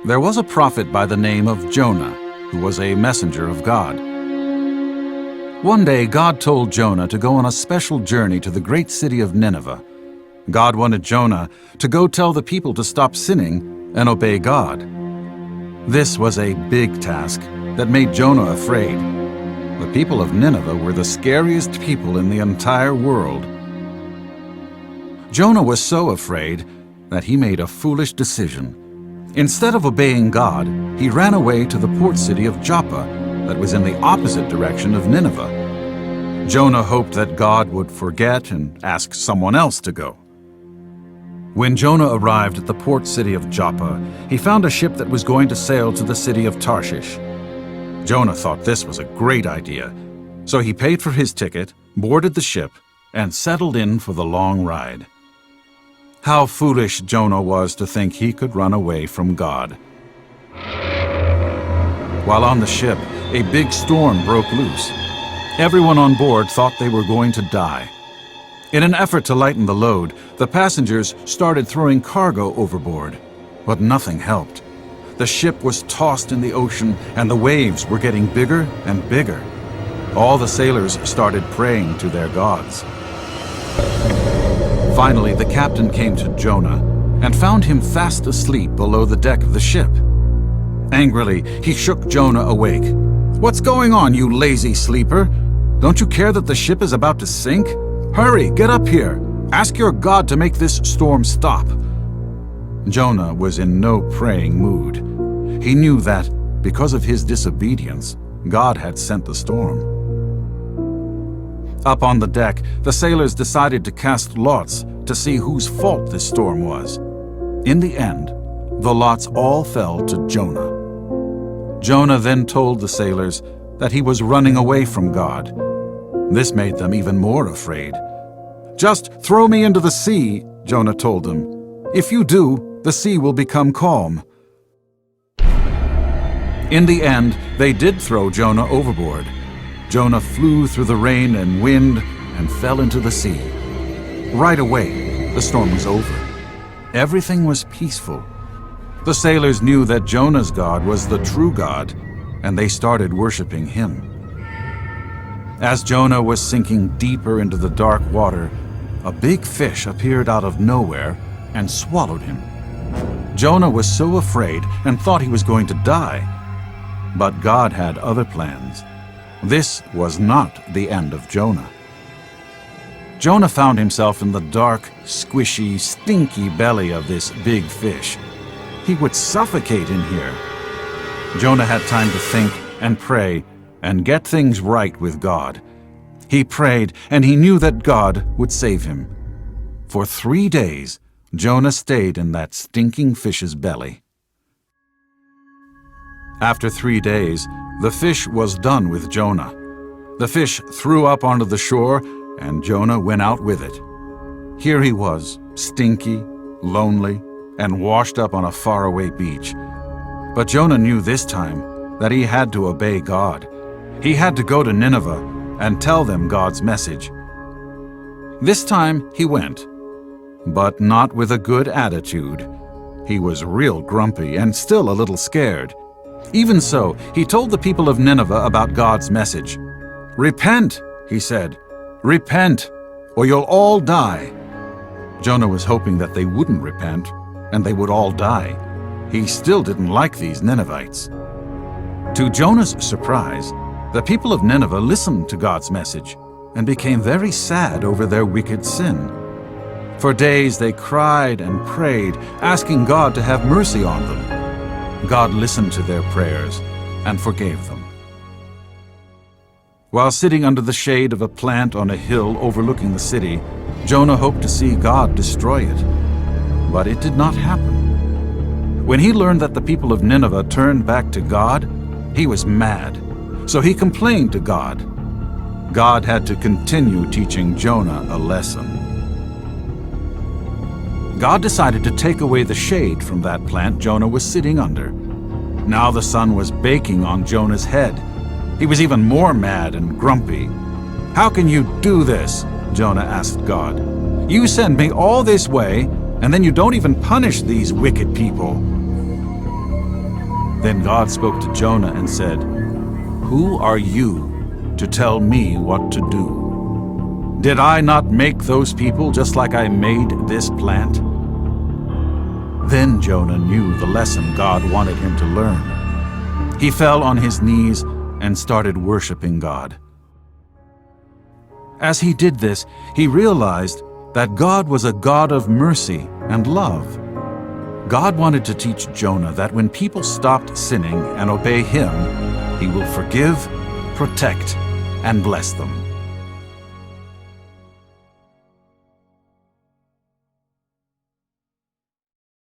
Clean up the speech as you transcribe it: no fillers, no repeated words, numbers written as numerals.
There was a prophet by the name of Jonah, who was a messenger of God. One day, God told Jonah to go on a special journey to the great city of Nineveh. God wanted Jonah to go tell the people to stop sinning and obey God. This was a big task that made Jonah afraid. The people of Nineveh were the scariest people in the entire world. Jonah was so afraid that he made a foolish decision. Instead of obeying God, he ran away to the port city of Joppa that was in the opposite direction of Nineveh. Jonah hoped that God would forget and ask someone else to go. When Jonah arrived at the port city of Joppa, he found a ship that was going to sail to the city of Tarshish. Jonah thought this was a great idea, so he paid for his ticket, boarded the ship, and settled in for the long ride. How foolish Jonah was to think he could run away from God. While on the ship, a big storm broke loose. Everyone on board thought they were going to die. In an effort to lighten the load, the passengers started throwing cargo overboard, but nothing helped. The ship was tossed in the ocean, and the waves were getting bigger and bigger. All the sailors started praying to their gods. Finally, the captain came to Jonah and found him fast asleep below the deck of the ship. Angrily, he shook Jonah awake. "What's going on, you lazy sleeper? Don't you care that the ship is about to sink? Hurry, get up here. Ask your God to make this storm stop." Jonah was in no praying mood. He knew that, because of his disobedience, God had sent the storm. Up on the deck, the sailors decided to cast lots to see whose fault this storm was. In the end, the lots all fell to Jonah. Jonah then told the sailors that he was running away from God. This made them even more afraid. "Just throw me into the sea," Jonah told them. "If you do, the sea will become calm." In the end, they did throw Jonah overboard. Jonah flew through the rain and wind and fell into the sea. Right away, the storm was over. Everything was peaceful. The sailors knew that Jonah's God was the true God, and they started worshiping him. As Jonah was sinking deeper into the dark water, a big fish appeared out of nowhere and swallowed him. Jonah was so afraid and thought he was going to die. But God had other plans. This was not the end of Jonah. Jonah found himself in the dark, squishy, stinky belly of this big fish. He would suffocate in here. Jonah had time to think and pray and get things right with God. He prayed, and he knew that God would save him. For 3 days, Jonah stayed in that stinking fish's belly. After 3 days, the fish was done with Jonah. The fish threw up onto the shore, and Jonah went out with it. Here he was, stinky, lonely, and washed up on a faraway beach. But Jonah knew this time that he had to obey God. He had to go to Nineveh and tell them God's message. This time he went, but not with a good attitude. He was real grumpy and still a little scared. Even so, he told the people of Nineveh about God's message. "Repent," he said. "Repent, or you'll all die." Jonah was hoping that they wouldn't repent, and they would all die. He still didn't like these Ninevites. To Jonah's surprise, the people of Nineveh listened to God's message and became very sad over their wicked sin. For days they cried and prayed, asking God to have mercy on them. God listened to their prayers and forgave them. While sitting under the shade of a plant on a hill overlooking the city, Jonah hoped to see God destroy it. But it did not happen. When he learned that the people of Nineveh turned back to God, he was mad. So he complained to God. God had to continue teaching Jonah a lesson. God decided to take away the shade from that plant Jonah was sitting under. Now the sun was baking on Jonah's head. He was even more mad and grumpy. "How can you do this?" Jonah asked God. "You send me all this way, and then you don't even punish these wicked people." Then God spoke to Jonah and said, "Who are you to tell me what to do? Did I not make those people just like I made this plant?" Then Jonah knew the lesson God wanted him to learn. He fell on his knees and started worshiping God. As he did this, he realized that God was a God of mercy and love. God wanted to teach Jonah that when people stopped sinning and obey him, he will forgive, protect, and bless them.